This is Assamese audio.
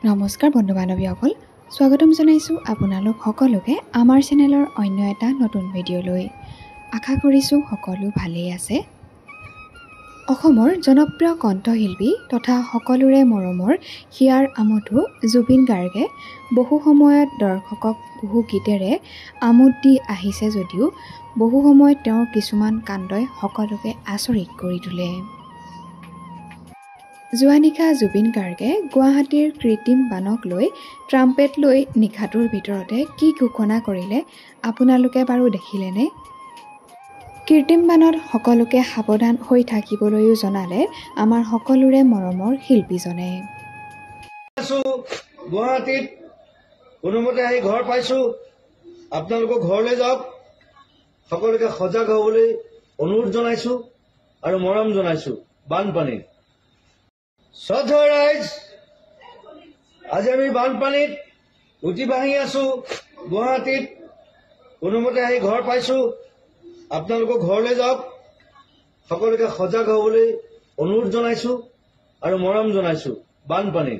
নমস্কাৰ বন্ধু বান্ধৱীসকল, স্বাগতম জনাইছোঁ আপোনালোক সকলোকে আমাৰ চেনেলৰ অন্য এটা নতুন ভিডিঅ'লৈ। আশা কৰিছোঁ সকলো ভালেই আছে। অসমৰ জনপ্ৰিয় কণ্ঠশিল্পী তথা সকলোৰে মৰমৰ হিয়াৰ আমঠু জুবিন গাৰ্গে বহু সময়ত দৰ্শকক বহু গীতেৰে আমোদ দি আহিছে যদিও বহু সময়ত তেওঁৰ কিছুমান কাণ্ডই সকলোকে আচৰিত কৰি তোলে। যোৱা নিশা জুবিন গাৰ্গে গুৱাহাটীৰ কৃত্ৰিম বানক লৈ ট্ৰাম্পেট লৈ নিশাটোৰ ভিতৰতে কি ঘোষণা কৰিলে আপোনালোকে বাৰু দেখিলেনে? কৃত্ৰিম বানত সকলোকে সাৱধান হৈ থাকিবলৈও জনালে আমাৰ সকলোৰে মৰমৰ শিল্পীজনে। গুৱাহাটীত কোনোমতে আহি ঘৰ পাইছোঁ, আপোনালোকৰ ঘৰলৈ যাওক, সকলোকে সজাগ হ'বলৈ অনুৰোধ জনাইছোঁ আৰু মৰম জনাইছোঁ। বানপানী শ্ৰদ্ধা ৰাইজ, আজি আমি বানপানীত উটি ভাঙি আছোঁ। গুৱাহাটীত কোনোমতে আহি ঘৰ পাইছোঁ, আপোনালোকৰ ঘৰলৈ যাওক, সকলোকে সজাগ হ'বলৈ অনুৰোধ জনাইছোঁ আৰু মৰম জনাইছোঁ। বানপানী